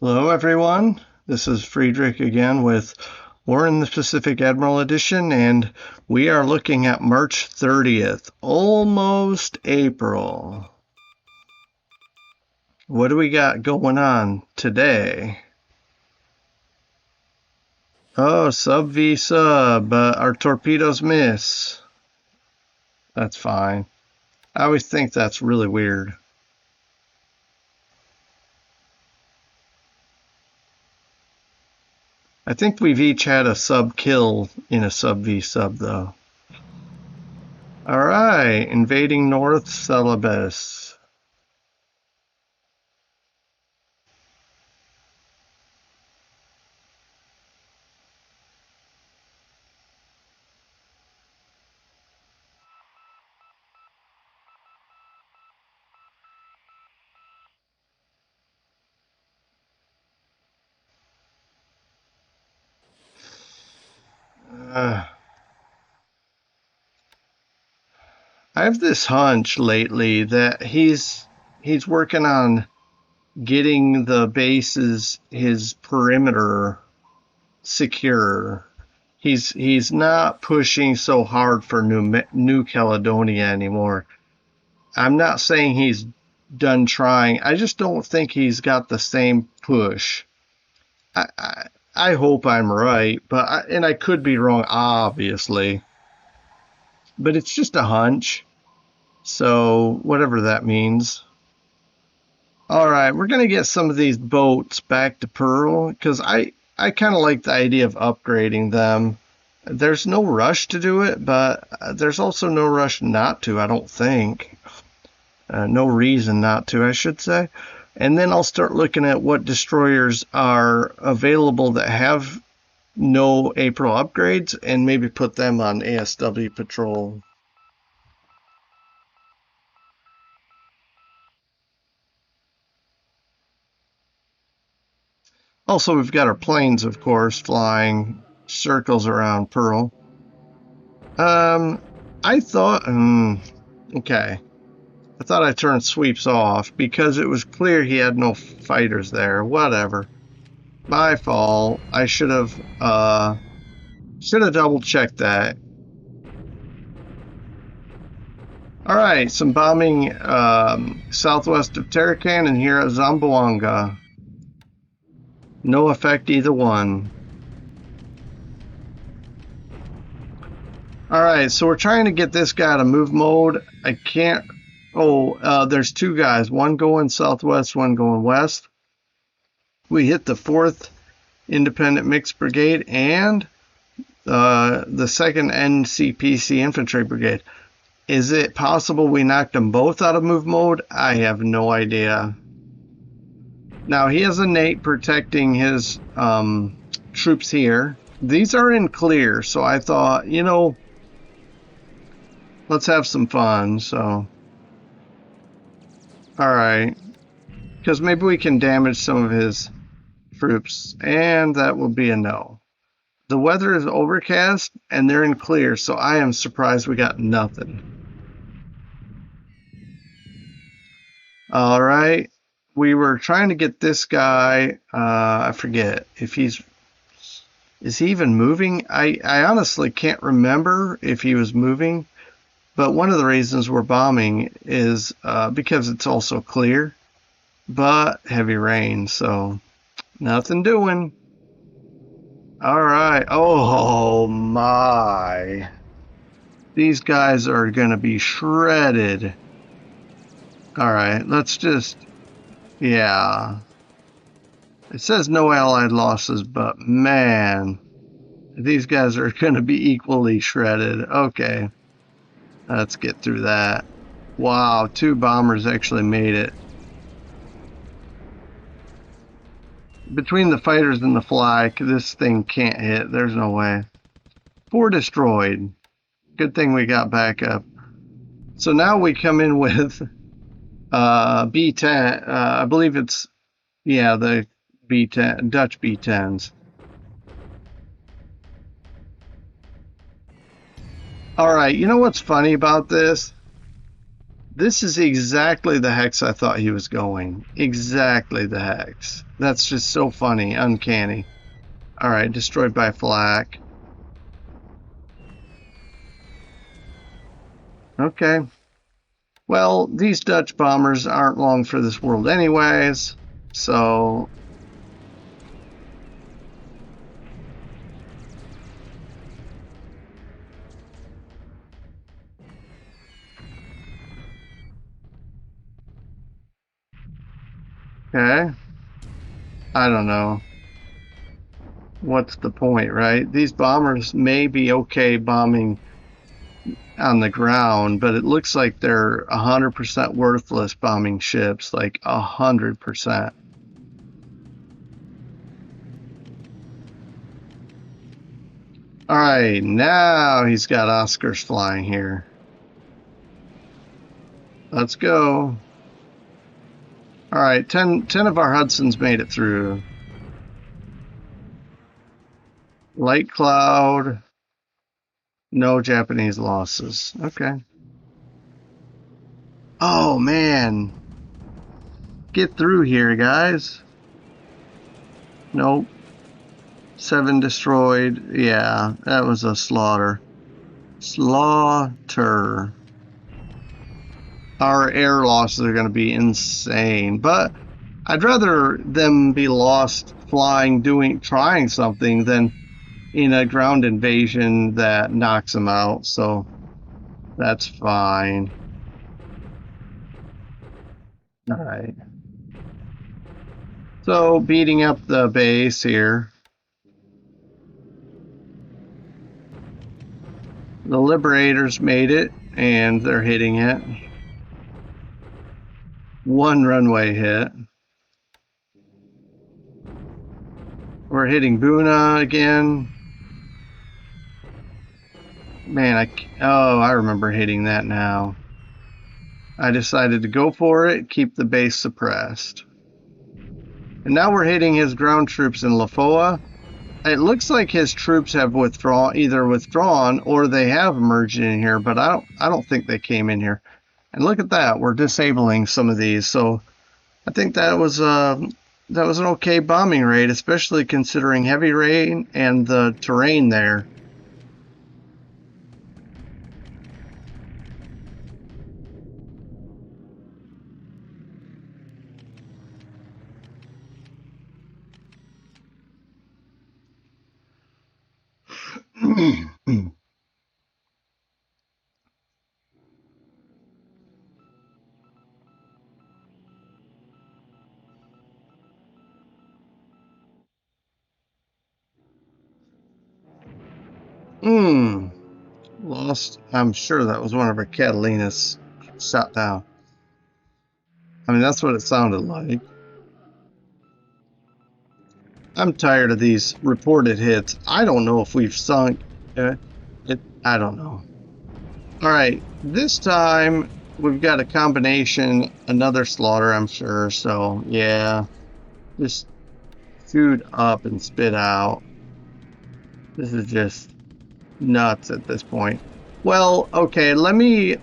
Hello, everyone. This is Friedrich again with War in the Pacific Admiral Edition, and we are looking at March 30th, almost April. What do we got going on today? Oh, sub v sub. Our torpedoes miss. That's fine. I always think that's really weird. I think we've each had a sub kill in a sub v sub, though. All right, invading North Celebes. I have this hunch lately that he's working on getting the bases, his perimeter secure. He's not pushing so hard for New Caledonia anymore. I'm not saying he's done trying. I just don't think he's got the same push. I hope I'm right, and I could be wrong, obviously. But it's just a hunch. So whatever that means. All right, we're going to get some of these boats back to Pearl because I kind of like the idea of upgrading them. There's no rush to do it, but there's also no rush not to, I don't think. No reason not to, I should say. And then I'll start looking at what destroyers are available that have no April upgrades and maybe put them on ASW patrol. Also, we've got our planes, of course, flying circles around Pearl. I thought, okay. I thought I turned sweeps off because it was clear he had no fighters there. Whatever. My fault. I should have double checked that. All right, some bombing southwest of Tarakan and here at Zamboanga. No effect either one. All right, so we're trying to get this guy to move mode. I can't. Oh, there's two guys, one going southwest, one going west. We hit the 4th Independent Mixed Brigade and the 2nd NCPC Infantry Brigade. Is it possible we knocked them both out of move mode? I have no idea. Now, he has a Nate protecting his troops here. These are in clear, so I thought, let's have some fun, so. Alright. Because maybe we can damage some of his troops, and that will be a no. The weather is overcast, and they're in clear, so I am surprised we got nothing. Alright. We were trying to get this guy, I forget if is he even moving? I honestly can't remember if he was moving, but one of the reasons we're bombing is because it's also clear, but heavy rain, so nothing doing. All right. Oh my. These guys are going to be shredded. All right, let's just, yeah. It says no allied losses, but man, these guys are going to be equally shredded. Okay, let's get through that. Wow, 2 bombers actually made it. Between the fighters and the flak, this thing can't hit. There's no way. 4 destroyed. Good thing we got back up. So now we come in with B-10. I believe it's, yeah, the B-10, Dutch B-10s. All right, you know what's funny about this? This is exactly the hex I thought he was going. Exactly the hex. That's just so funny, uncanny. All right, destroyed by flak. Okay. Well, these Dutch bombers aren't long for this world anyways, so... Okay. I don't know. What's the point, right? These bombers may be okay bombing on the ground, but it looks like they're 100% worthless bombing ships, like 100%. All right, now he's got Oscars flying here. Let's go. All right, 10 of our Hudsons made it through. Light cloud, no Japanese losses. Okay. Oh, man. Get through here, guys. Nope. 7 destroyed. Yeah, that was a slaughter. Slaughter. Our air losses are going to be insane, but I'd rather them be lost flying, trying something than in a ground invasion that knocks them out, so that's fine. All right. So beating up the base here. The Liberators made it, and they're hitting it. 1 runway hit. We're hitting Buna again. Man, I remember hitting that now. I decided to go for it, keep the base suppressed. And now we're hitting his ground troops in Lafoa. It looks like his troops have either withdrawn or they have emerged in here, but I don't think they came in here. And look at that, we're disabling some of these. So I think that was an okay bombing raid, especially considering heavy rain and the terrain there. Lost. I'm sure that was one of our Catalinas shot down. I mean, that's what it sounded like. I'm tired of these reported hits. I don't know if we've sunk I don't know. All right, this time we've got a combination, another slaughter, I'm sure. So yeah, just shoot up and spit out. This is just nuts at this point. Well, okay, let me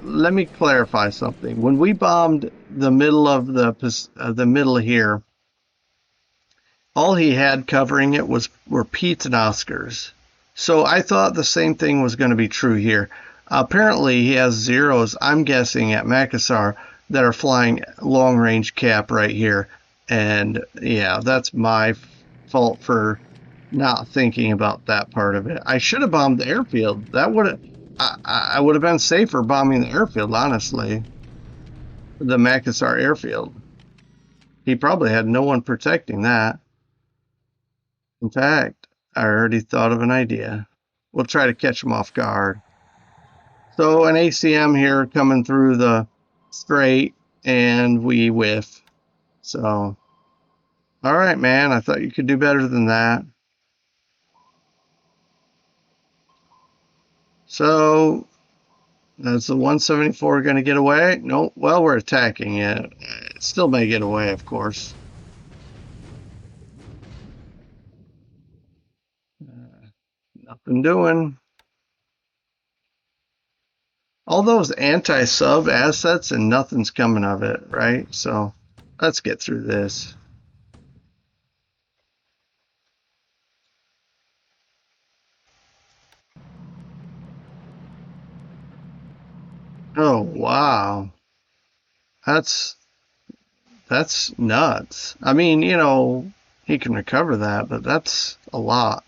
clarify something. When we bombed the middle of the middle here, all he had covering it were Pete's and Oscars. So I thought the same thing was going to be true here. Apparently, he has zeros, I'm guessing, at Makassar that are flying long range cap right here. And yeah, that's my fault for not thinking about that part of it. I should have bombed the airfield. That I would have been safer bombing the airfield, honestly. The Makassar airfield. He probably had no one protecting that. In fact, I already thought of an idea. We'll try to catch him off guard. So an ACM here coming through the straight, and we whiff. So, all right, man. I thought you could do better than that. So, is the 174 going to get away? No. Well, we're attacking it. It still may get away, of course. Nothing doing. all those anti-sub assets and nothing's coming of it, right? So let's get through this. Oh, wow. That's that's nuts. I mean, he can recover that, but that's a lot.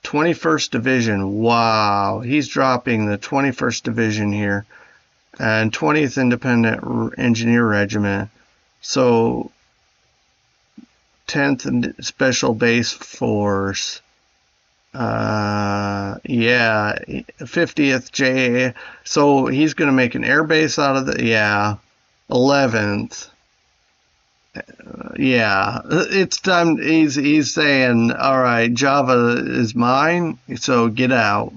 21st Division. Wow. He's dropping the 21st Division here and 20th Independent Engineer Regiment. So 10th Special Base Force. Yeah, 50th JA. So he's going to make an air base out of the, yeah, 11th. Yeah, it's time. He's saying, all right, Java is mine, so get out.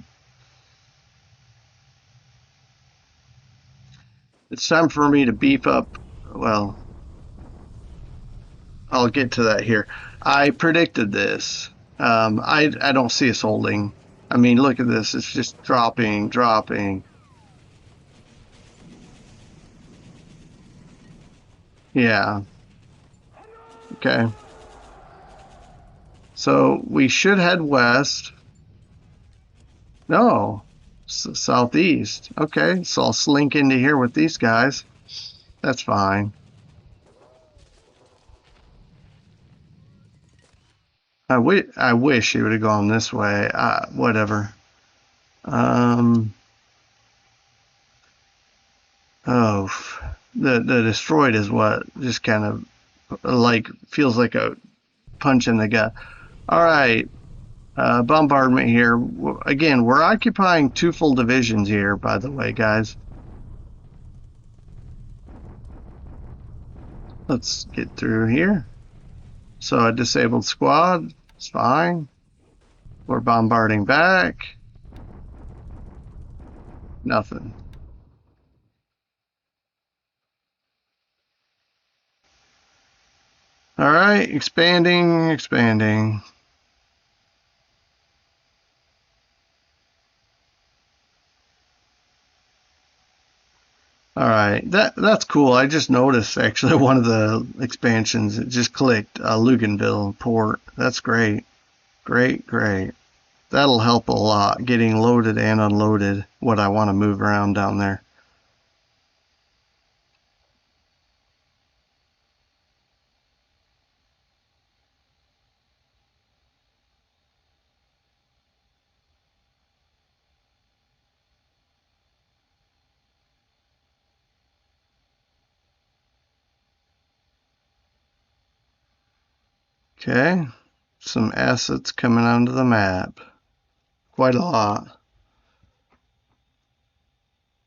It's time for me to beef up. Well, I'll get to that here. I predicted this. I don't see us holding. I mean, look at this. It's just dropping, dropping. Yeah. Okay. So we should head west. No, southeast. Okay, so I'll slink into here with these guys. That's fine. I wish he would have gone this way. Whatever. Um, oh, the destroyed is what just kind of like feels like a punch in the gut. All right, bombardment here. Again, we're occupying two full divisions here, by the way, guys. Let's get through here. So a disabled squad, it's fine. We're bombarding back. Nothing. All right, expanding, expanding. All right, that's cool. I just noticed actually one of the expansions. It just clicked Luganville port. That's great, great, great. That'll help a lot getting loaded and unloaded. What I want to move around down there. Okay, some assets coming onto the map. Quite a lot.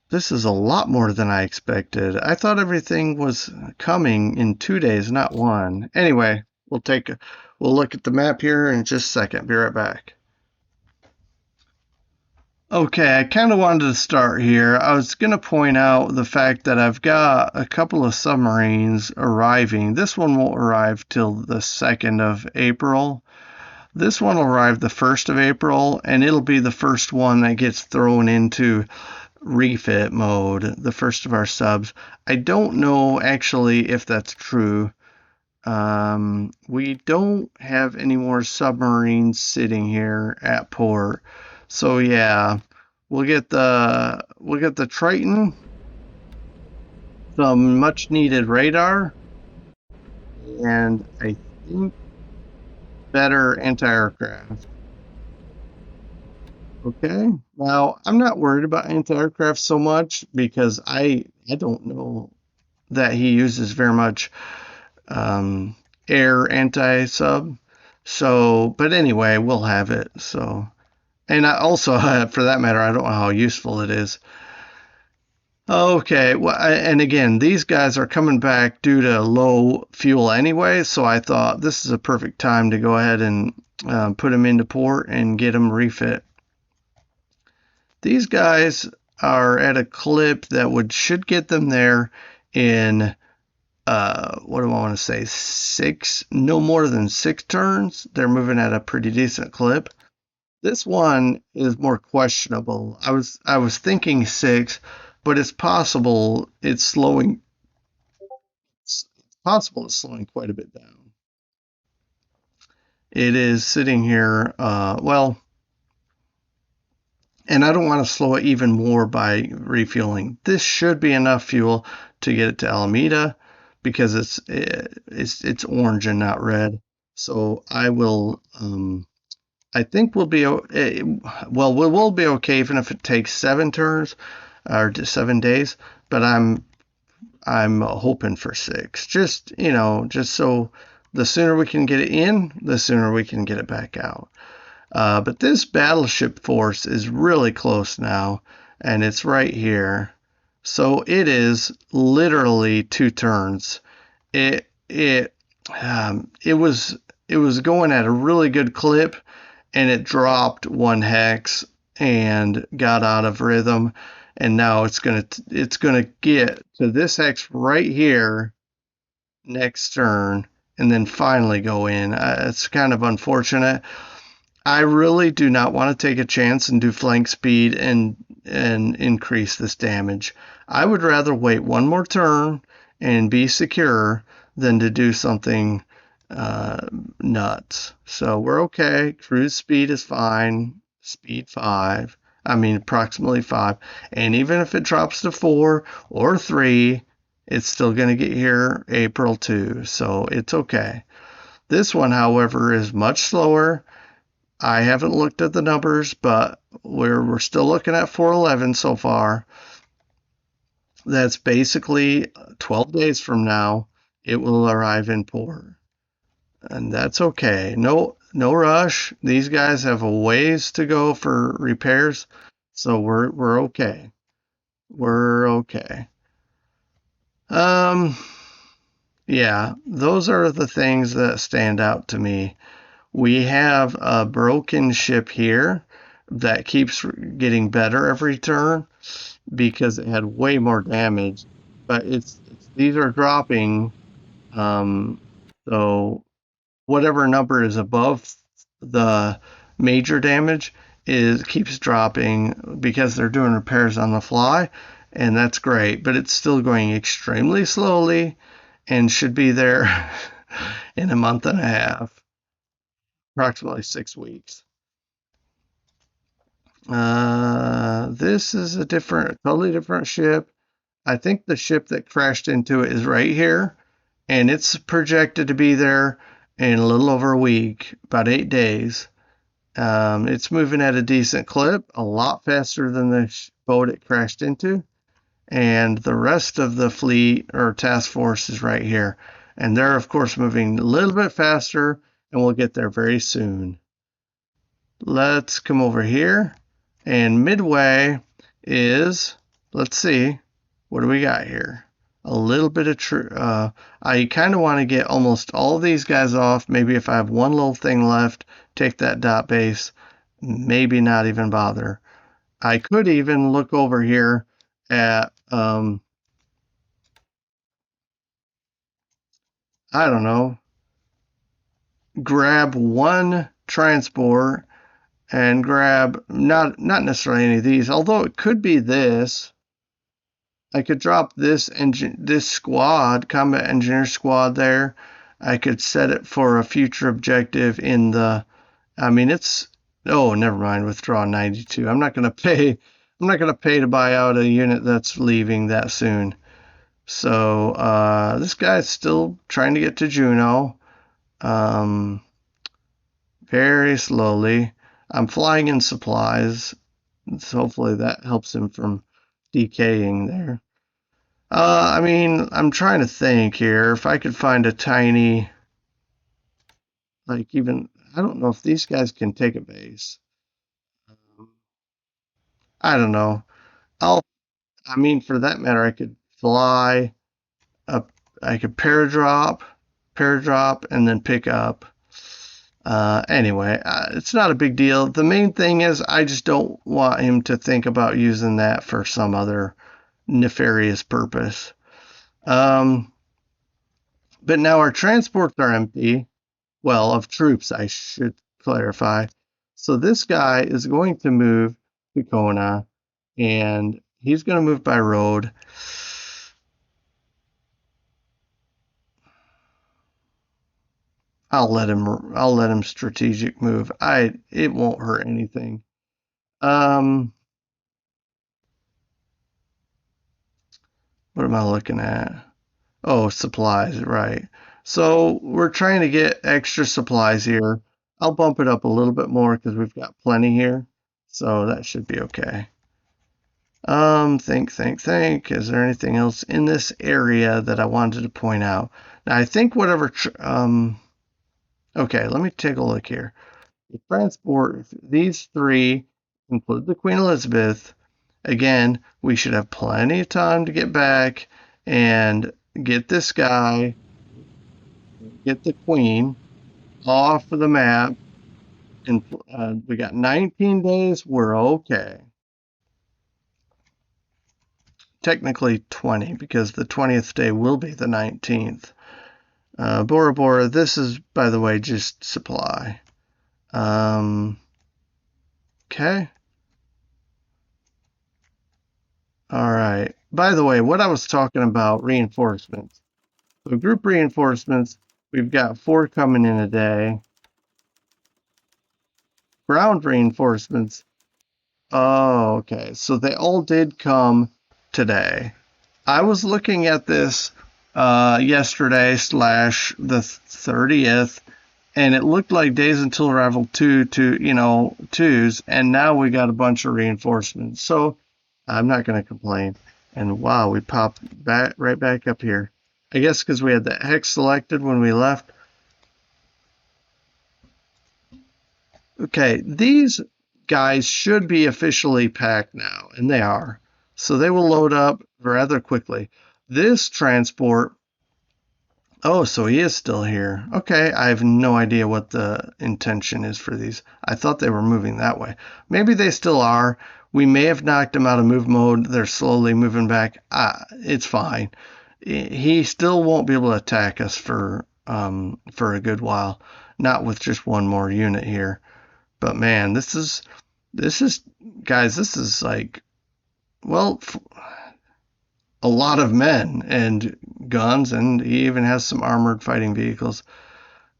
This is a lot more than I expected. I thought everything was coming in 2 days, not one. Anyway, we'll look at the map here in just a second. Be right back. Okay, I kind of wanted to start here. I was going to point out the fact that I've got a couple of submarines arriving. This one won't arrive till the 2nd of April. This one will arrive the 1st of April, and it'll be the first one that gets thrown into refit mode, the first of our subs. I don't know actually if that's true. We don't have any more submarines sitting here at port. So yeah, we'll get the Triton, some much needed radar, and I think better anti-aircraft. Okay. Now, I'm not worried about anti-aircraft so much because I don't know that he uses very much air anti-sub. So, but anyway, we'll have it. So, and I also, for that matter, I don't know how useful it is. Okay, well, and again, these guys are coming back due to low fuel anyway, so I thought this is a perfect time to go ahead and put them into port and get them refit. These guys are at a clip that should get them there in what do I want to say, no more than 6 turns. They're moving at a pretty decent clip. This one is more questionable. I was thinking 6, but it's possible it's slowing. It's possible it's slowing quite a bit down. It is sitting here. Well, and I don't want to slow it even more by refueling. This should be enough fuel to get it to Alameda because it's orange and not red. So I will. I think we'll be well. We will be okay even if it takes 7 turns or 7 days. But I'm hoping for 6. Just just so the sooner we can get it in, the sooner we can get it back out. But this battleship force is really close now, and it's right here. So it is literally 2 turns. It was going at a really good clip, and it dropped 1 hex and got out of rhythm, and now it's gonna get to this hex right here next turn, and then finally go in. It's kind of unfortunate. I really do not want to take a chance and do flank speed and increase this damage. I would rather wait one more turn and be secure than to do something nuts. So we're okay. Cruise speed is fine. Speed 5. I mean, approximately 5. And even if it drops to 4 or 3, it's still going to get here April 2. So it's okay. This one, however, is much slower. I haven't looked at the numbers, but we're still looking at 411 so far. That's basically 12 days from now. It will arrive in port, and that's okay. No rush. These guys have a ways to go for repairs, so we're okay. We're okay. Um, yeah, those are the things that stand out to me. We have a broken ship here that keeps getting better every turn because it had way more damage. But it's these are dropping. Um, so whatever number is above the major damage is keeps dropping because they're doing repairs on the fly, and that's great. But it's still going extremely slowly and should be there in a month and a half, approximately 6 weeks. This is totally different ship. I think the ship that crashed into it is right here, and it's projected to be there in a little over a week, about 8 days. It's moving at a decent clip, a lot faster than the boat it crashed into, and the rest of the fleet or task force is right here. And they're, of course, moving a little bit faster, and we'll get there very soon. Let's come over here. And midway is, let's see, what do we got here? A little bit of I kind of want to get almost all of these guys off. Maybe if I have one little thing left, take that dot base. Maybe not even bother. I could even look over here at, I don't know, grab one transport and grab not necessarily any of these, although it could be this. I could drop this squad, combat engineer squad there. I could set it for a future objective in the. I mean, it's. Oh, never mind. Withdraw 92. I'm not gonna pay. I'm not gonna pay to buy out a unit that's leaving that soon. So this guy's still trying to get to Juneau. Um, very slowly. I'm flying in supplies. So hopefully that helps him from decaying there. I mean, I'm trying to think here. If I could find a tiny, like even, I don't know if these guys can take a base. I don't know. I'll, I mean, for that matter, I could fly up, I could paradrop, and then pick up. Anyway, it's not a big deal. The main thing is I just don't want him to think about using that for some other nefarious purpose. Um, but now our transports are empty. Well, of troops, I should clarify. So this guy is going to move to Kona, and he's going to move by road. I'll let him strategic move. It won't hurt anything. Um, what am I looking at? Oh, supplies, right. So we're trying to get extra supplies here. I'll bump it up a little bit more because we've got plenty here. So that should be okay. Think. Is there anything else in this area that I wanted to point out? Now, I think okay, let me take a look here. The transport, these three include the Queen Elizabeth. Again, we should have plenty of time to get back and get this guy, get the Queen off of the map. And we got 19 days. We're okay. Technically 20 because the 20th day will be the 19th. Bora Bora, this is, by the way, just supply. Okay. All right. By the way, what I was talking about, reinforcements. So group reinforcements, we've got 4 coming in a day. Ground reinforcements. Oh, okay. So they all did come today. I was looking at this yesterday / the 30th, and it looked like days until arrival 2s, and now we got a bunch of reinforcements. So I'm not going to complain. And wow, we popped right back up here. I guess because we had the hex selected when we left. Okay, these guys should be officially packed now, and they are. So they will load up rather quickly. This transport, oh, so he is still here. Okay, I have no idea what the intention is for these. I thought they were moving that way. Maybe they still are. We may have knocked him out of move mode. They're slowly moving back. It's fine. He still won't be able to attack us for a good while. Not with just one more unit here. But man, this is guys, this is like, well, a lot of men and guns, and he even has some armored fighting vehicles.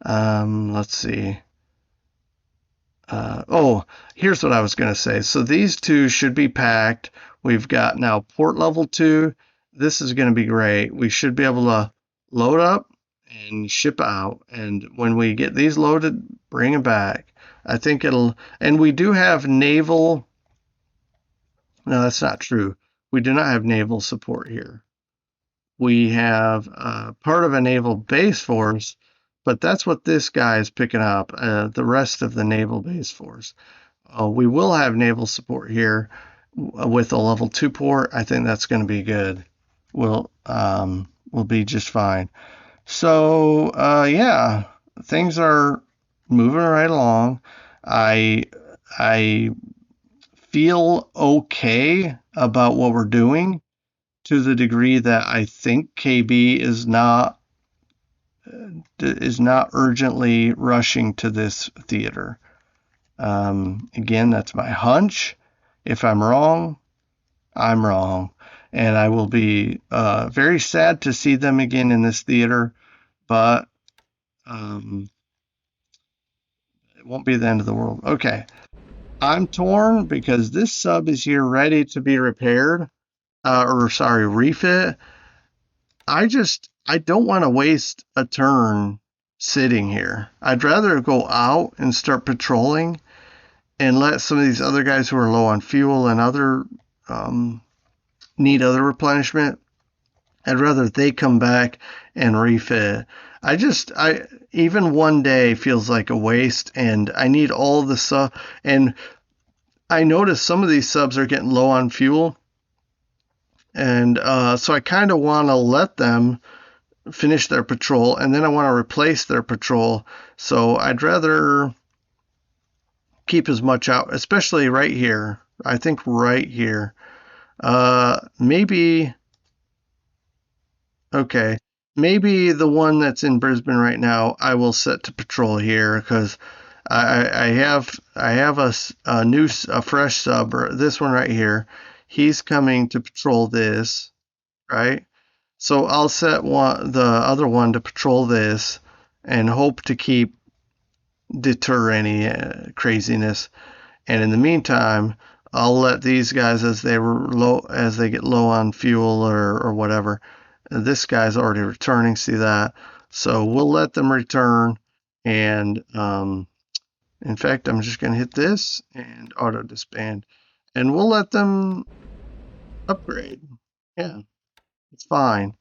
Let's see. Oh, here's what I was going to say. So these two should be packed. We've got now port level 2. This is going to be great. We should be able to load up and ship out. And when we get these loaded, bring them back. I think it'll, and we do have naval. No, that's not true. We do not have naval support here. We have part of a naval base force, but that's what this guy is picking up, the rest of the naval base force. We will have naval support here with a level 2 port. I think that's going to be good. We'll be just fine. So, yeah, things are moving right along. I feel okay about what we're doing, to the degree that I think KB is not urgently rushing to this theater. Again, that's my hunch. If I'm wrong, I'm wrong. And I will be very sad to see them again in this theater, but it won't be the end of the world. Okay. I'm torn because this sub is here ready to be repaired, refit. I don't want to waste a turn sitting here. I'd rather go out and start patrolling and let some of these other guys who are low on fuel and other need other replenishment. I'd rather they come back and refit. Even one day feels like a waste, and I need all the sub. And I noticed some of these subs are getting low on fuel, and so I kind of want to let them finish their patrol, and then I want to replace their patrol. So I'd rather keep as much out, especially right here. I think right here. Maybe, okay, maybe the one that's in Brisbane right now, I will set to patrol here, because I have a fresh sub, this one right here. He's coming to patrol this, right? So I'll set the other one to patrol this, and hope to deter any craziness. And in the meantime, I'll let these guys, as they get low on fuel or whatever. This guy's already returning. See that? So we'll let them return, and in fact, I'm just going to hit this and auto disband, and we'll let them upgrade. Yeah, it's fine.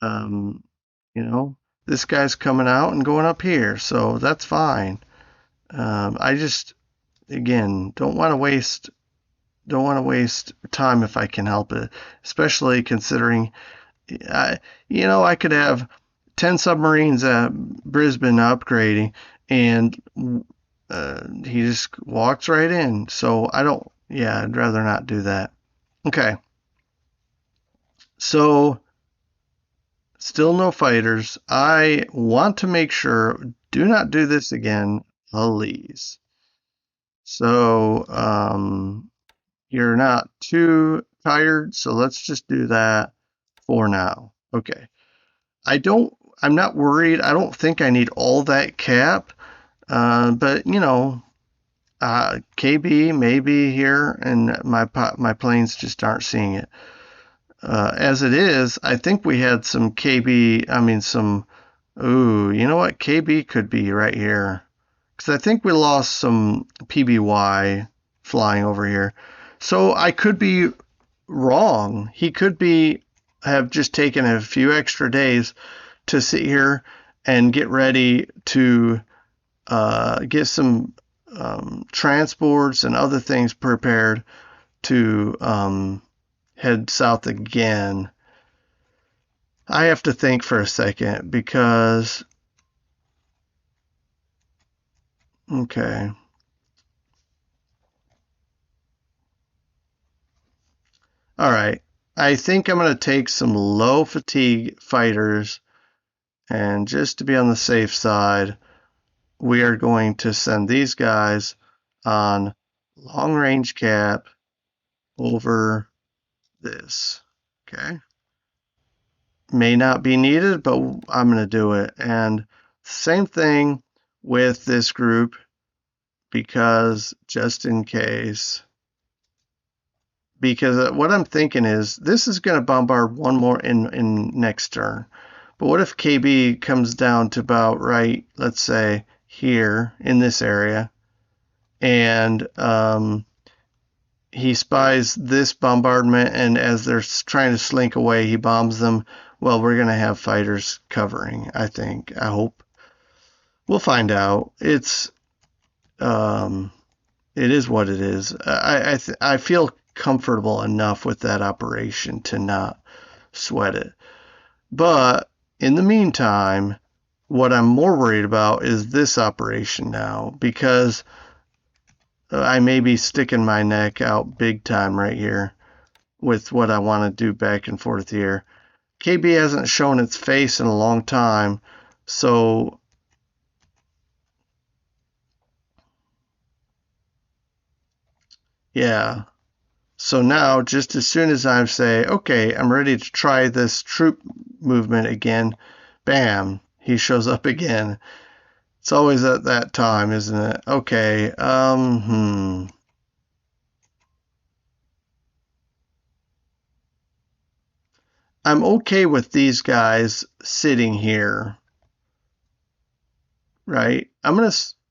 Um, you know, this guy's coming out and going up here, so that's fine. I just, again, don't want to waste time if I can help it, especially considering I could have 10 submarines at Brisbane upgrading, and he just walks right in. So I'd rather not do that. Okay. So still no fighters. I want to make sure, do not do this again, please. So, you're not too tired, so let's just do that for now. Okay. I'm not worried. I don't think I need all that cap. But KB maybe here, and my planes just aren't seeing it. As it is, I think we had some KB. I mean, some. Ooh, you know what? KB could be right here, because I think we lost some PBY flying over here. So I could be wrong. He could have just taken a few extra days to sit here and get ready to get some transports and other things prepared to head south again. I have to think for a second because, okay. All right. I think I'm going to take some low fatigue fighters, and just to be on the safe side, we are going to send these guys on long range cap over this. Okay. May not be needed, but I'm going to do it. And same thing with this group, because just in case. Because what I'm thinking is this is going to bombard one more in next turn. But what if KB comes down to about right, let's say here in this area, and he spies this bombardment, and as they're trying to slink away, he bombs them. Well, we're going to have fighters covering, I think. I hope. We'll find out. It is what it is. I feel comfortable enough with that operation to not sweat it. But in the meantime, what I'm more worried about is this operation now, because I may be sticking my neck out big time right here with what I want to do back and forth here. KB hasn't shown its face in a long time, so yeah. So now, just as soon as I say, okay, I'm ready to try this troop movement again, bam, he shows up again. It's always at that time, isn't it? Okay, I'm okay with these guys sitting here, right?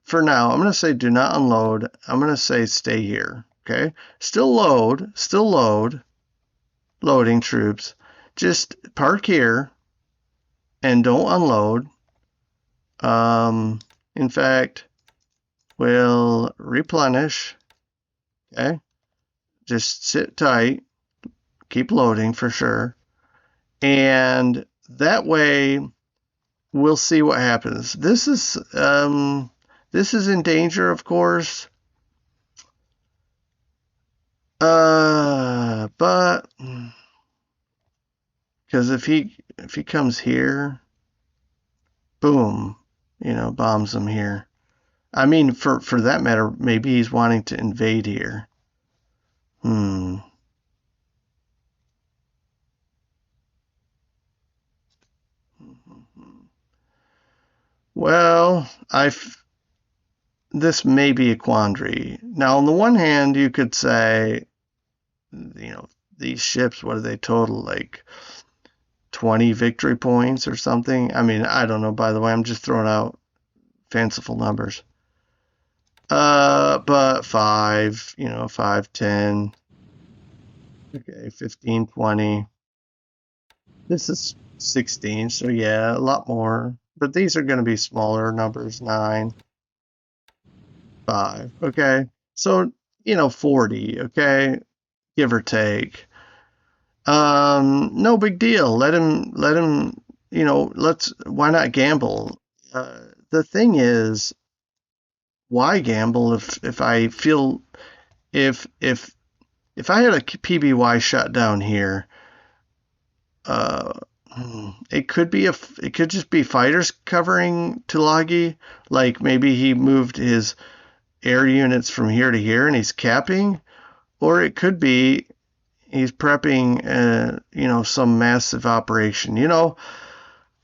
For now, I'm gonna say do not unload. I'm gonna say stay here, okay? Still load, loading troops. Just park here and don't unload. In fact, we'll replenish. Okay. Just sit tight. Keep loading for sure. And that way we'll see what happens. This is in danger, of course. But because if he comes here, boom, bombs him here. I mean, for that matter, maybe he's wanting to invade here. Hmm. Well, this may be a quandary. Now, on the one hand, you could say, you know, these ships, what do they total? Like 20 victory points or something? I mean, I don't know, by the way. I'm just throwing out fanciful numbers. But 5, 5, 10, okay, 15, 20. This is 16, so yeah, a lot more. But these are going to be smaller numbers, 9, 5. Okay. So, 40, okay, give or take. No big deal. Let him, why not gamble? The thing is, why gamble if I feel, if I had a PBY shut down here, uh, it could just be fighters covering Tulagi. Like maybe he moved his air units from here to here and he's capping, or it could be he's prepping, some massive operation.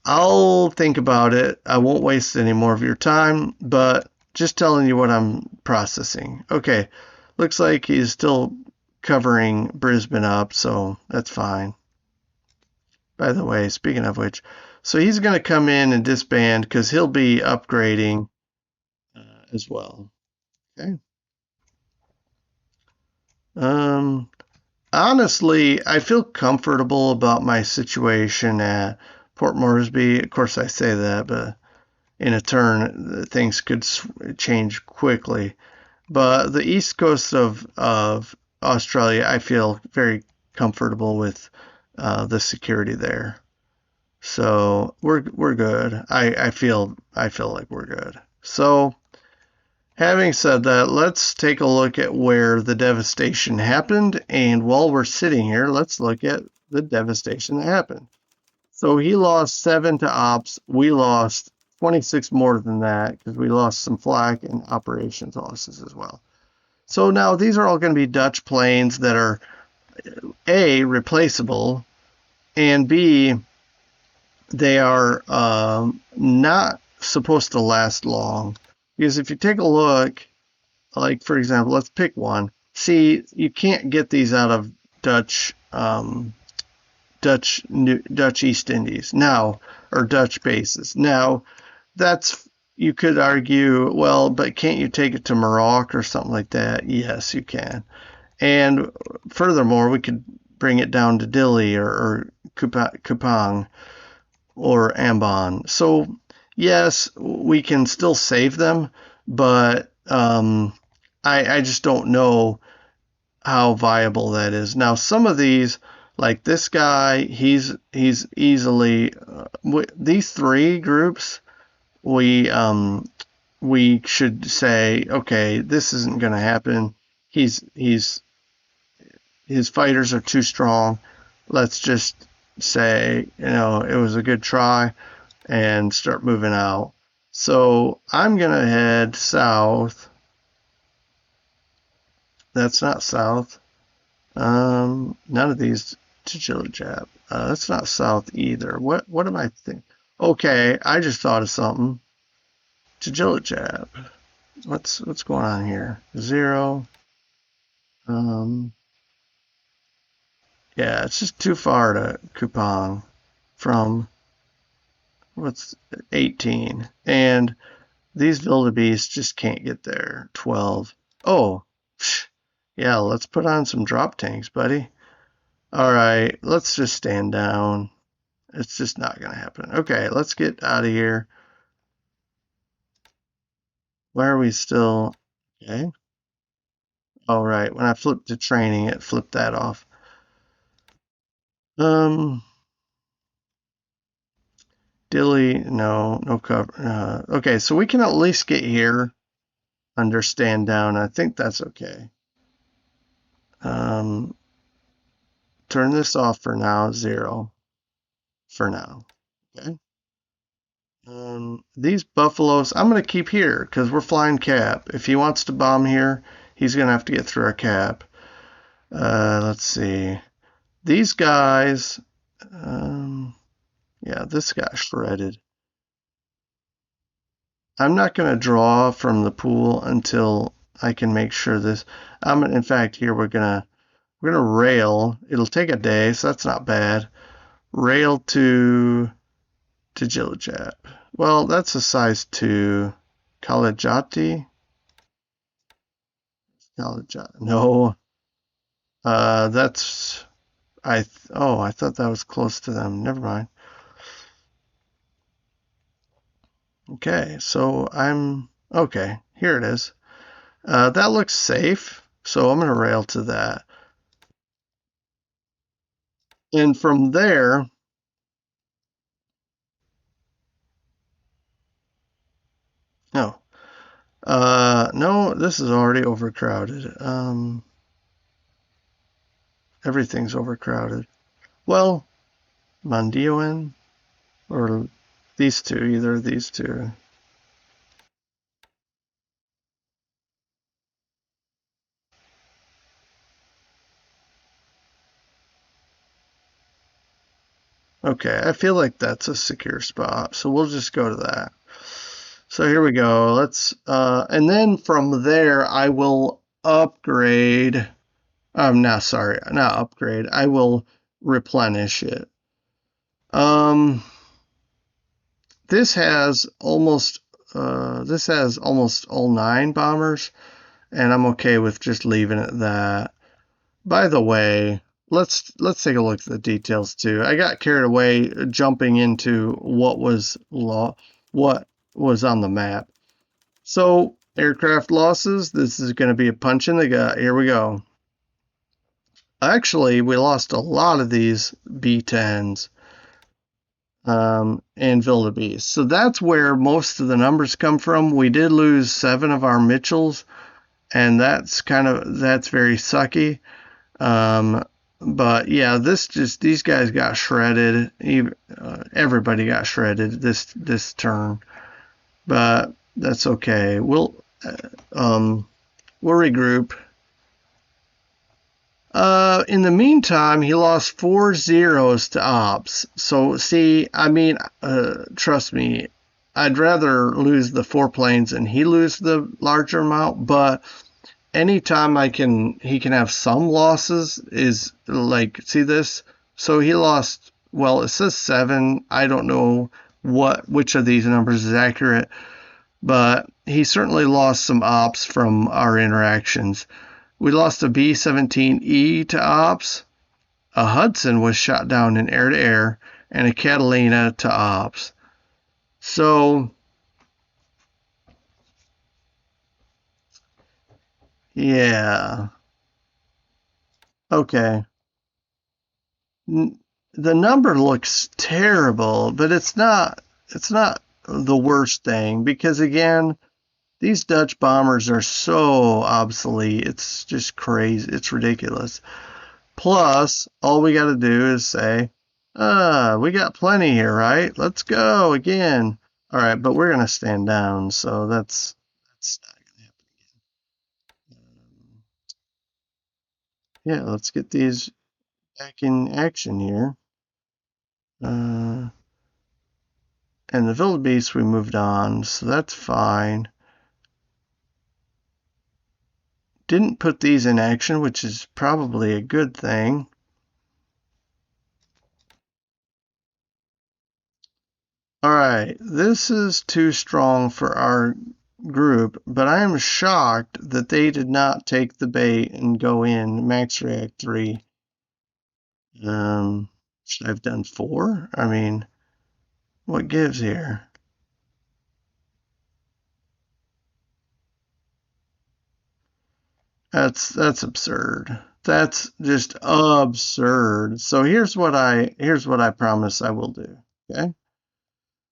I'll think about it. I won't waste any more of your time, but just telling you what I'm processing. Okay, looks like he's still covering Brisbane up, so that's fine. By the way, speaking of which, so he's going to come in and disband because he'll be upgrading as well. Okay. Um, Honestly, I feel comfortable about my situation at Port Moresby. Of course, I say that, but in a turn, things could change quickly. But the east coast of Australia, I feel very comfortable with the security there. So we're good. I feel like we're good. So having said that, let's take a look at where the devastation happened. And while we're sitting here, let's look at the devastation that happened. So he lost 7 to ops. We lost 26 more than that because we lost some flak and operations losses as well. So now these are all going to be Dutch planes that are A, replaceable, and B, they are not supposed to last long. Because if you take a look, like for example, let's pick one. See, you can't get these out of Dutch Dutch East Indies now, or Dutch bases. Now, that's, you could argue, well, but can't you take it to Morocco or something like that? Yes, you can. And furthermore, we could bring it down to Dili or Kupang or Ambon. So yes, we can still save them, but I just don't know how viable that is. Now, some of these, like this guy, he's easily these 3 groups. We should say, okay, this isn't going to happen. He's his fighters are too strong. Let's just say, it was a good try and start moving out. So I'm going to head south. That's not south. None of these to Chillijap. That's not south either. What am I thinking? Okay, I just thought of something. To Chillijap. What's going on here? 0. Um, yeah, it's just too far to Kupang from what's 18. And these wildebeest just can't get there. 12. Oh, yeah, let's put on some drop tanks, buddy. All right, let's just stand down. It's just not going to happen. Okay, let's get out of here. Why are we still? Okay. All right, when I flipped to training, it flipped that off. Um, Dilly, no cover. Okay, so we can at least get here under stand down. I think that's okay. Um, Turn this off for now, 0 for now. Okay. These buffaloes, I'm going to keep here because we're flying cap. If he wants to bomb here, he's going to have to get through our cap. Let's see. These guys, yeah, this got shredded. I'm not going to draw from the pool until I can make sure this. In fact, here we're gonna rail. It'll take a day, so that's not bad. Rail to Jilajap. Well, that's a size 2. Kalajati? Kalajati. No. That's oh, I thought that was close to them. Never mind. Okay, so okay, here it is. That looks safe, so I'm gonna rail to that. And from there, no. No, this is already overcrowded. Everything's overcrowded. Well, Mandioan or these two, either of these two. Okay, I feel like that's a secure spot, so we'll just go to that. So here we go. And then from there I will upgrade. No, sorry, not upgrade. I will replenish it. Um, this has almost all 9 bombers, and I'm okay with just leaving it at that. By the way, let's take a look at the details too. I got carried away jumping into what was on the map. So aircraft losses. This is going to be a punch in the gut. Here we go. Actually, we lost a lot of these B10s and Wildebeest. So that's where most of the numbers come from. We did lose 7 of our Mitchells, and that's very sucky. But yeah, these guys got shredded. Everybody got shredded this turn, but that's okay. We'll regroup. In the meantime, he lost 4 zeros to ops. So see, I mean, trust me, I'd rather lose the 4 planes and he lose the larger amount, but anytime he can have some losses is like, see this? So he lost, well, it says 7. I don't know which of these numbers is accurate, but he certainly lost some ops from our interactions. We lost a B-17E to ops. A Hudson was shot down in air-to-air, and a Catalina to ops. So, yeah. Okay. The number looks terrible, but it's not the worst thing because again, these Dutch bombers are so obsolete. It's just crazy. It's ridiculous. Plus, all we got to do is say, we got plenty here, right? Let's go again. All right, but we're going to stand down, so that's not going to happen. Yeah, let's get these back in action here. And the wildebeest we moved on, so that's fine. Didn't put these in action, which is probably a good thing. All right, this is too strong for our group, but I am shocked that they did not take the bait and go in max react 3. Should I have done 4? I mean, what gives here? That's absurd. That's just absurd. So here's what I promise I will do. Okay?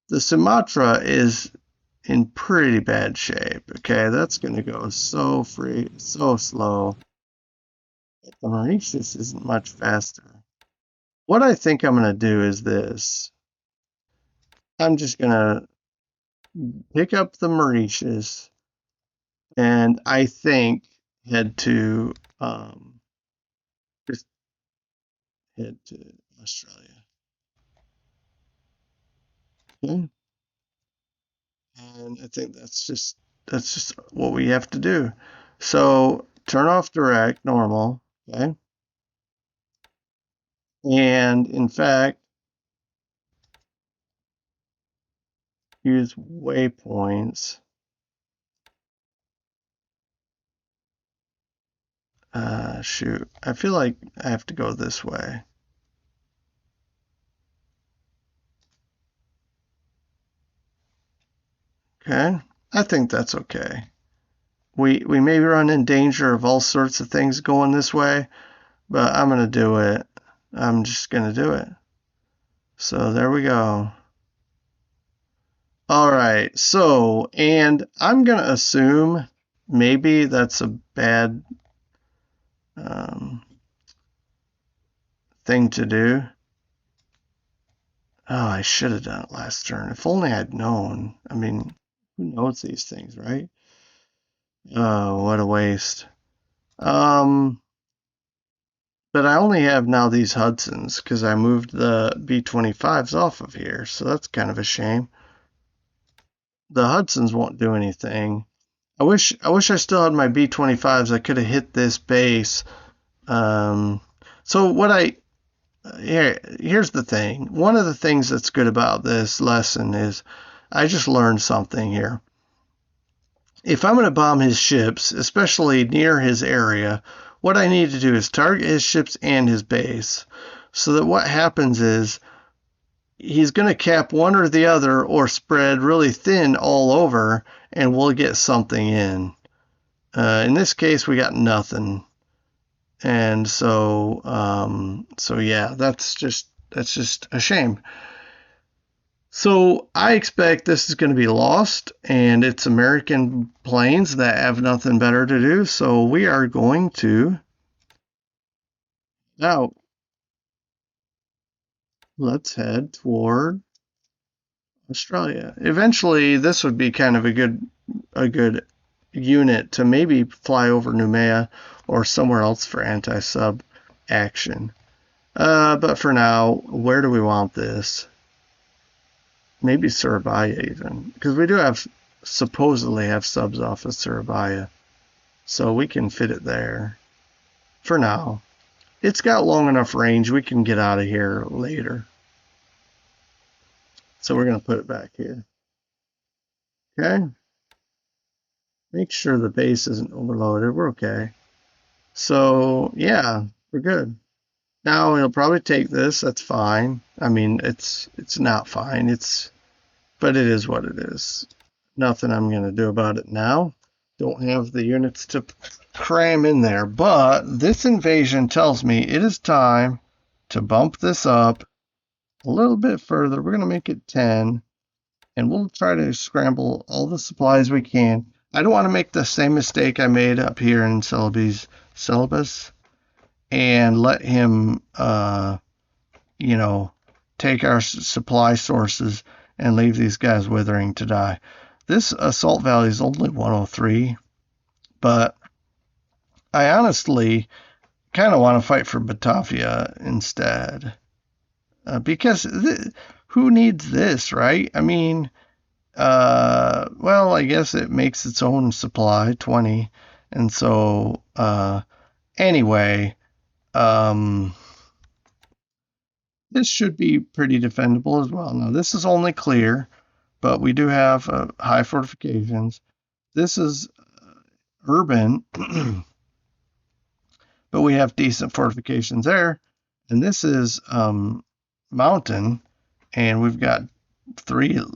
The Sumatra is in pretty bad shape. Okay, that's gonna go so slow. The Mauritius isn't much faster. What I think I'm gonna do is this. I'm just gonna pick up the Mauritius, and I think head to just head to Australia. Okay? And I think that's just what we have to do. So turn off direct normal, okay? And in fact, use waypoints. Shoot, I feel like I have to go this way. Okay, I think that's okay. We may run in danger of all sorts of things going this way, but I'm gonna do it. I'm just gonna do it. So there we go. All right. So, and I'm gonna assume maybe that's a bad um, thing to do. Oh, I should have done it last turn. If only I'd known. I mean, who knows these things, right? Oh, what a waste. Um, but I only have now these Hudsons because I moved the B-25s off of here, so that's kind of a shame. The Hudsons won't do anything. I wish I still had my B-25s. I could have hit this base. So what I here's the thing. One of the things that's good about this lesson is I just learned something here. If I'm going to bomb his ships, especially near his area, what I need to do is target his ships and his base. So that what happens is he's going to cap one or the other or spread really thin all over, and we'll get something in. In this case, we got nothing. And so yeah, that's just a shame. So I expect this is going to be lost, and it's American planes that have nothing better to do. So we are going to now let's head toward Australia. Eventually, this would be kind of a good unit to maybe fly over Noumea or somewhere else for anti-sub action. But for now, where do we want this? Maybe Surabaya even, because we do supposedly have subs off of Surabaya, so we can fit it there for now. It's got long enough range, we can get out of here later. So we're going to put it back here. Okay. Make sure the base isn't overloaded. We're okay. So yeah, we're good. Now he'll probably take this. That's fine. I mean, it's not fine. But it is what it is. Nothing I'm going to do about it now. Don't have the units to cram in there. But this invasion tells me it is time to bump this up a little bit further. We're going to make it 10. And we'll try to scramble all the supplies we can. I don't want to make the same mistake I made up here in Celebes and let him, take our supply sources and leave these guys withering to die. This assault value is only 103, but I honestly kind of want to fight for Batavia instead. Because who needs this, right? I mean, well, I guess it makes its own supply, 20. And so, anyway, this should be pretty defendable as well. Now, this is only clear, but we do have high fortifications. This is urban, but we have decent fortifications there. And this is mountain, and we've got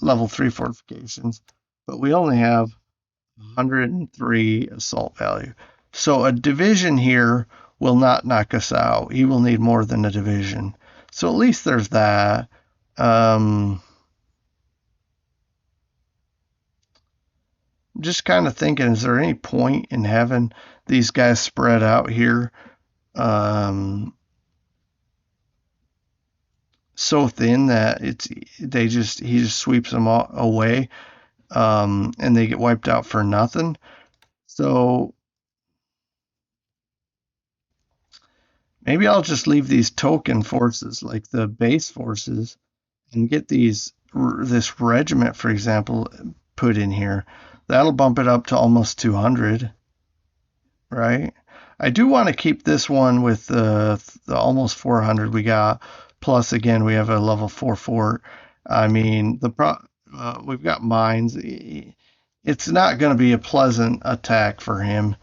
level 3 fortifications, but we only have 103 assault value. So a division here will not knock us out. He will need more than a division. So at least there's that. I'm just kind of thinking, is there any point in having these guys spread out here so thin that he just sweeps them away? and they get wiped out for nothing. So maybe I'll just leave these token forces, like the base forces, and get this regiment, for example, put in here. That'll bump it up to almost 200, right? I do want to keep this one with the almost 400 we got. Plus, again, we have a level 4 fort. I mean, we've got mines. It's not going to be a pleasant attack for him.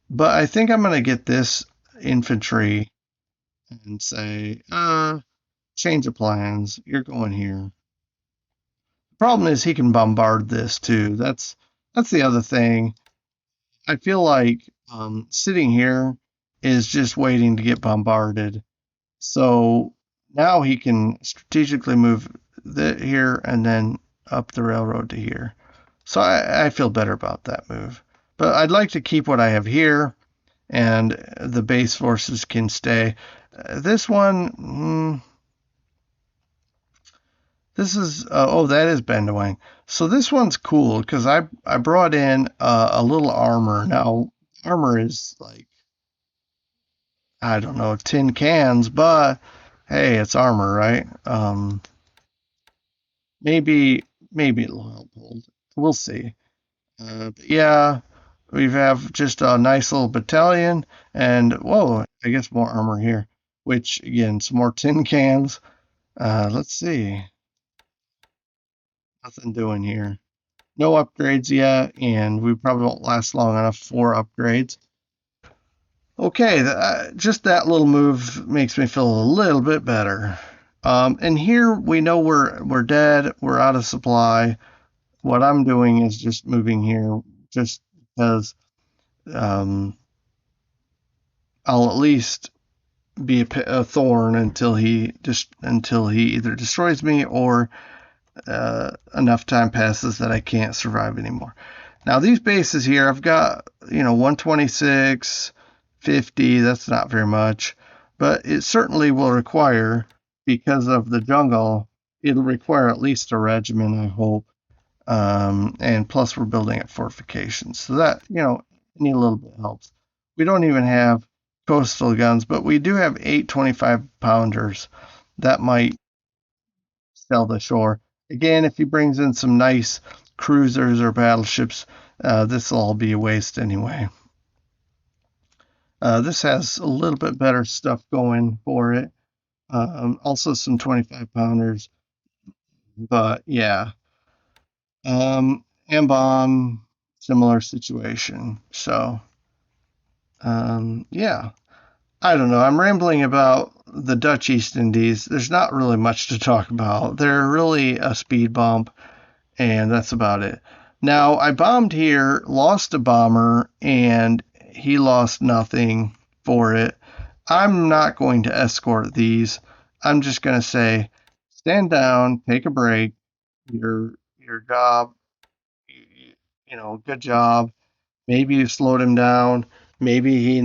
But I think I'm going to get this infantry and say, change of plans. You're going here. The problem is he can bombard this too. That's the other thing. I feel like sitting here is just waiting to get bombarded. So now he can strategically move here and then up the railroad to here. So I feel better about that move. But I'd like to keep what I have here, and the base forces can stay. This one, this is oh, that is Bendawang. So this one's cool because I brought in a little armor. Now armor is like, I don't know, tin cans, but hey, it's armor, right? Maybe it'll help hold. We'll see. But yeah, we have just a nice little battalion, and whoa, I guess more armor here. Which again, some more tin cans. Let's see. Nothing doing here. No upgrades yet, and we probably won't last long enough for upgrades. Okay, just that little move makes me feel a little bit better. And here we know we're dead. We're out of supply. What I'm doing is just moving here, just because I'll at least be a thorn until he either destroys me or enough time passes that I can't survive anymore. Now these bases here, I've got 126, 50. That's not very much, but it certainly will require, because of the jungle, it'll require at least a regiment, I hope. And plus we're building at fortifications, so that any little bit helps. We don't even have coastal guns, but we do have 8 25-pounders that might sell the shore. Again, if he brings in some nice cruisers or battleships, this will all be a waste anyway. This has a little bit better stuff going for it. Also some 25-pounders, but yeah. Ambon, similar situation. So, yeah. I don't know. I'm rambling about the Dutch East Indies. There's not really much to talk about. They're really a speed bump, and that's about it. Now, I bombed here, lost a bomber, and he lost nothing for it. I'm not going to escort these. I'm just going to say, stand down, take a break. Your job, good job. Maybe you slowed him down. Maybe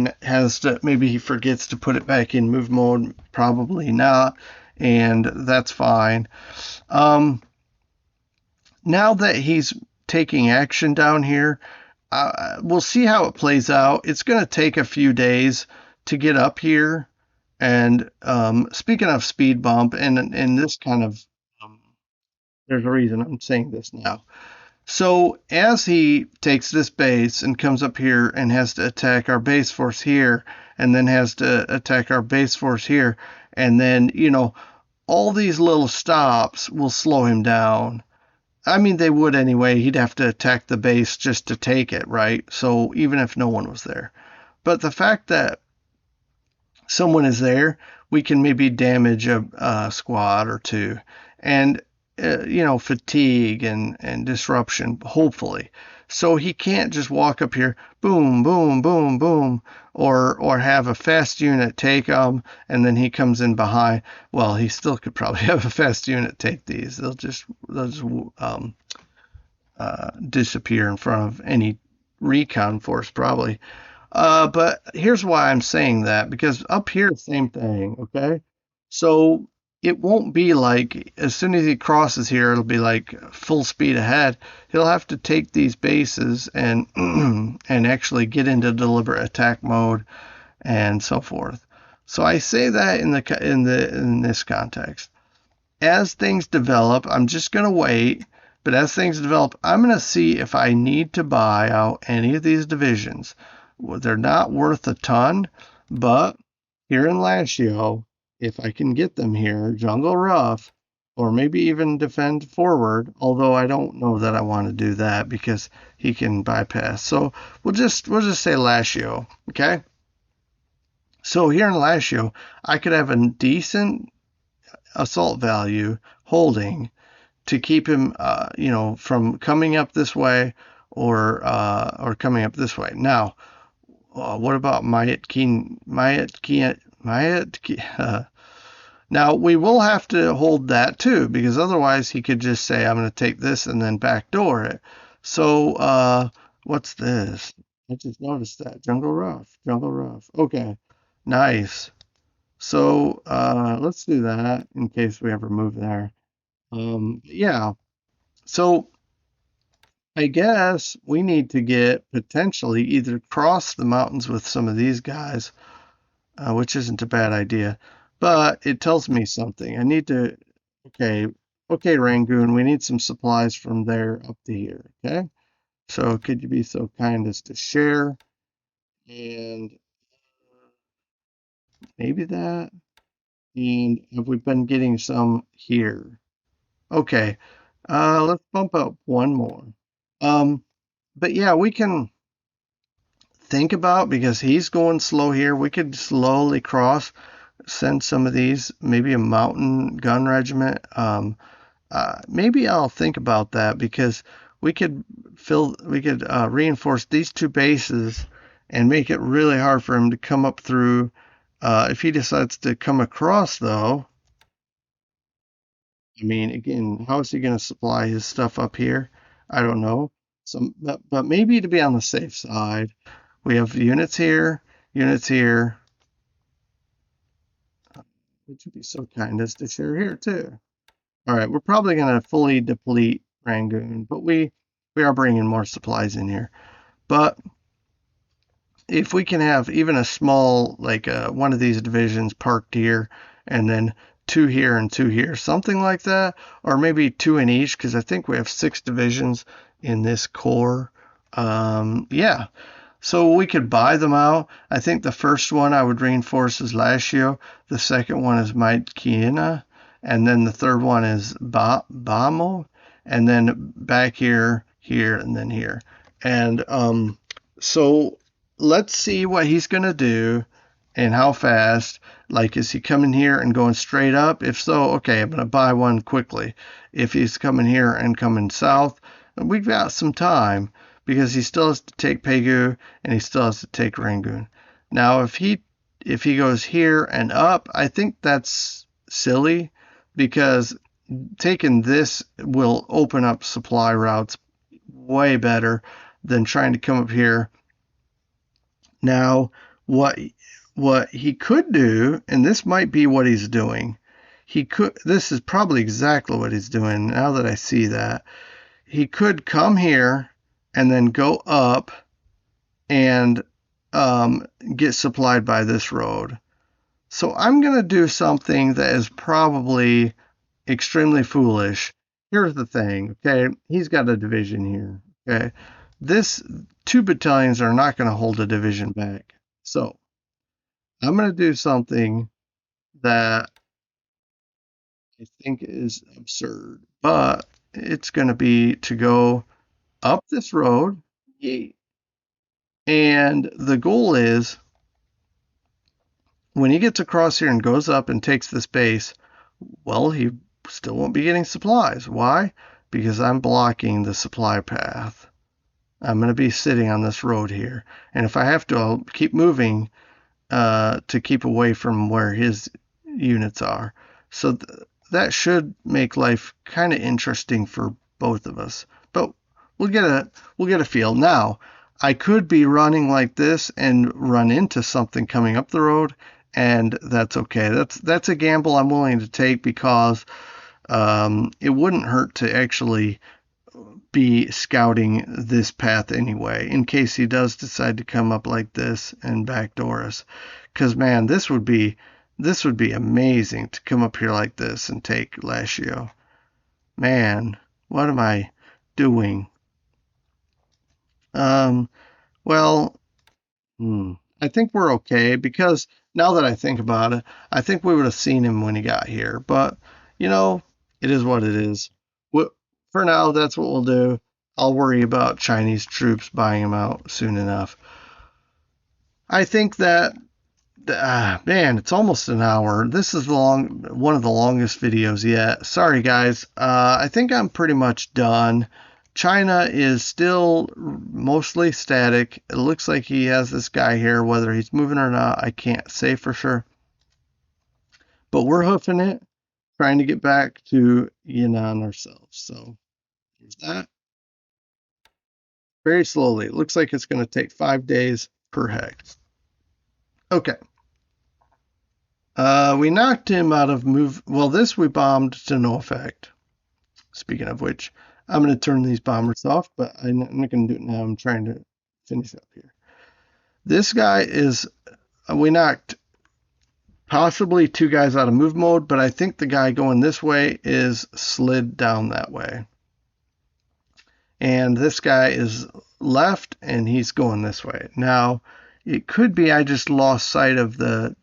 maybe he forgets to put it back in move mode. Probably not, and that's fine. Now that he's taking action down here, we'll see how it plays out. It's going to take a few days to get up here. And speaking of speed bump, and this kind of, there's a reason I'm saying this now. So as he takes this base and comes up here and has to attack our base force here, and then has to attack our base force here, and then, all these little stops will slow him down. I mean, they would anyway. He'd have to attack the base just to take it, right? So even if no one was there. But the fact that someone is there, we can maybe damage a squad or two. And fatigue and disruption, hopefully. So he can't just walk up here, boom, boom, boom, boom, or have a fast unit take them, and then he comes in behind. Well, he still could probably have a fast unit take these. They'll just disappear in front of any recon force, probably. But here's why I'm saying that, because up here, same thing, okay? So it won't be like as soon as he crosses here, it'll be like full speed ahead. He'll have to take these bases and and actually get into deliberate attack mode and so forth. So I say that in this context. As things develop, I'm just going to wait. But as things develop, I'm going to see if I need to buy out any of these divisions. Well, they're not worth a ton, but here in Lashio, if I can get them here, Jungle Rough, or maybe even defend forward, although I don't know that I want to do that because he can bypass. So we'll just say Lashio, okay? So here in Lashio, I could have a decent assault value holding to keep him, from coming up this way or coming up this way. Now, what about Mayat Keen? Now we will have to hold that too, because otherwise he could just say, "I'm going to take this and then backdoor it." So, what's this? I just noticed that Jungle Rough, Jungle Rough. Okay, nice. So, let's do that in case we ever move there. Yeah. So I guess we need to get potentially either cross the mountains with some of these guys, which isn't a bad idea, but it tells me something. I need to, okay, okay, Rangoon, we need some supplies from there up to here, okay? So could you be so kind as to share and maybe that? And have we been getting some here? Okay, let's bump up one more. Um, but yeah, we can think about because he's going slow here. We could slowly cross, send some of these, maybe a mountain gun regiment. Maybe I'll think about that because we could reinforce these two bases and make it really hard for him to come up through. If he decides to come across, though, I mean, again, how is he going to supply his stuff up here? I don't know. But maybe to be on the safe side, we have units here. Would you be so kind as to share here too? All right, we're probably going to fully deplete Rangoon, but we are bringing more supplies in here. But if we can have even a small, like one of these divisions parked here, and then two here and two here, something like that, or maybe two in each, because I think we have 6 divisions in this core. Yeah, so we could buy them out. I think the first one I would reinforce is Lashio. The second one is Kiena. And then the third one is Bamo. And then back here, here, and then here. And so let's see what he's going to do and how fast. Like, is he coming here and going straight up? If so, okay, I'm going to buy one quickly. If he's coming here and coming south, we've got some time because he still has to take Pegu and he still has to take Rangoon. Now, if he goes here and up, I think that's silly because taking this will open up supply routes way better than trying to come up here. Now, what he could do, and this might be what he's doing, this is probably exactly what he's doing now that I see that. He could come here and then go up and get supplied by this road. So I'm going to do something that is probably extremely foolish. Here's the thing, okay? He's got a division here, okay? This 2 battalions are not going to hold a division back. So I'm going to do something that I think is absurd, but it's going to be to go up this road. And the goal is when he gets across here and goes up and takes this base, well, he still won't be getting supplies. Why? Because I'm blocking the supply path. I'm going to be sitting on this road here. And if I have to, I'll keep moving to keep away from where his units are. So that should make life kind of interesting for both of us. But we'll get a feel. Now, I could be running like this and run into something coming up the road and that's okay. That's a gamble I'm willing to take because it wouldn't hurt to actually be scouting this path anyway, in case he does decide to come up like this and backdoor us. Because man, this would be amazing to come up here like this and take Lashio. Man, what am I doing? Um, well, I think we're okay because now that I think about it, I think we would have seen him when he got here. But, you know, it is what it is. For now, that's what we'll do. I'll worry about Chinese troops buying him out soon enough. I think that, man, it's almost an hour. This is one of the longest videos yet. Sorry, guys. I think I'm pretty much done. China is still mostly static. It looks like he has this guy here. Whether he's moving or not, I can't say for sure. But we're hoofing it, trying to get back to Yunnan ourselves. So there's that. Very slowly. It looks like it's going to take 5 days per hex. Okay. We knocked him out of move. Well, this we bombed to no effect. Speaking of which, I'm going to turn these bombers off, but I'm not going to do it now. I'm trying to finish up here. This guy is, we knocked possibly 2 guys out of move mode, but I think the guy going this way is slid down that way. And this guy is left and he's going this way. Now, it could be I just lost sight of the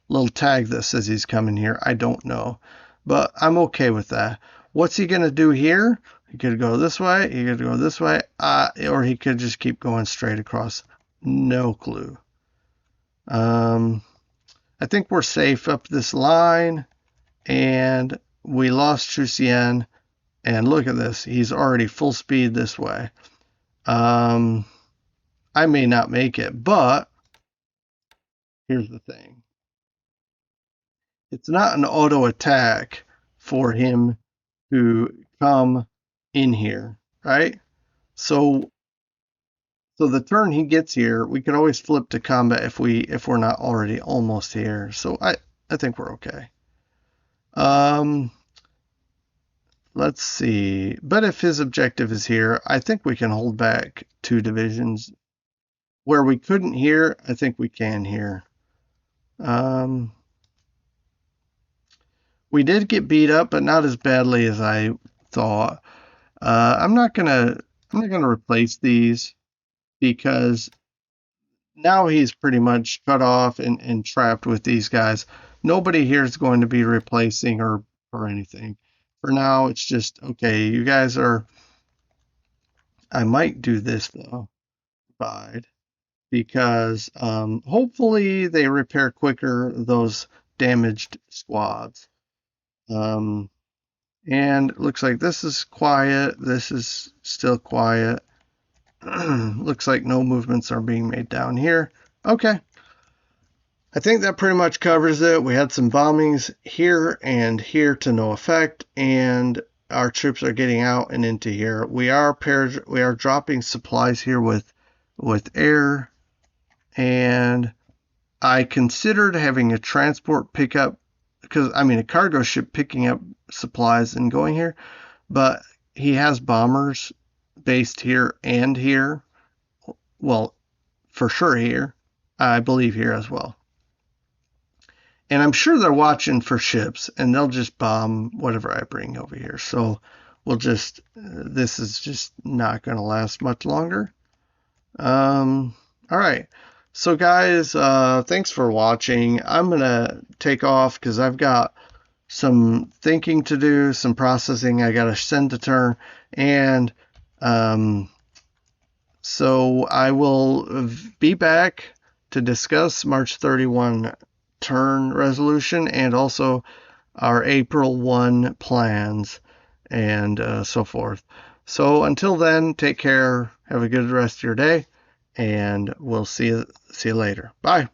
little tag that says he's coming here. I don't know, but I'm okay with that. What's he going to do here? He could go this way, he could go this way, or he could just keep going straight across. No clue. I think we're safe up this line, and we lost Chusien, and look at this. He's already full speed this way. I may not make it, but here's the thing. It's not an auto attack for him to come in here, right? So the turn he gets here, we could always flip to combat if we're not already almost here. So I think we're okay. Let's see. But if his objective is here, I think we can hold back 2 divisions. Where we couldn't here, I think we can here. We did get beat up, but not as badly as I thought. I'm not gonna replace these because now he's pretty much cut off and trapped with these guys. Nobody here is going to be replacing or anything. For now, it's just okay. You guys are. I might do this though, because hopefully they repair quicker those damaged squads. And it looks like this is quiet. This is still quiet. Looks like no movements are being made down here. Okay. I think that pretty much covers it. We had some bombings here and here to no effect, and our troops are getting out and into here. We are dropping supplies here with air, and I considered having a transport pickup, because I mean a cargo ship picking up supplies and going here, but he has bombers based here and here. Well, for sure here. I believe here as well. And I'm sure they're watching for ships, and they'll just bomb whatever I bring over here. So we'll just, this is just not going to last much longer. All right. So guys, thanks for watching. I'm going to take off because I've got some thinking to do, some processing. I got to send to turn, and so I will be back to discuss March 31 turn resolution and also our April 1 plans and so forth. So until then, take care, have a good rest of your day, and we'll see you later. Bye.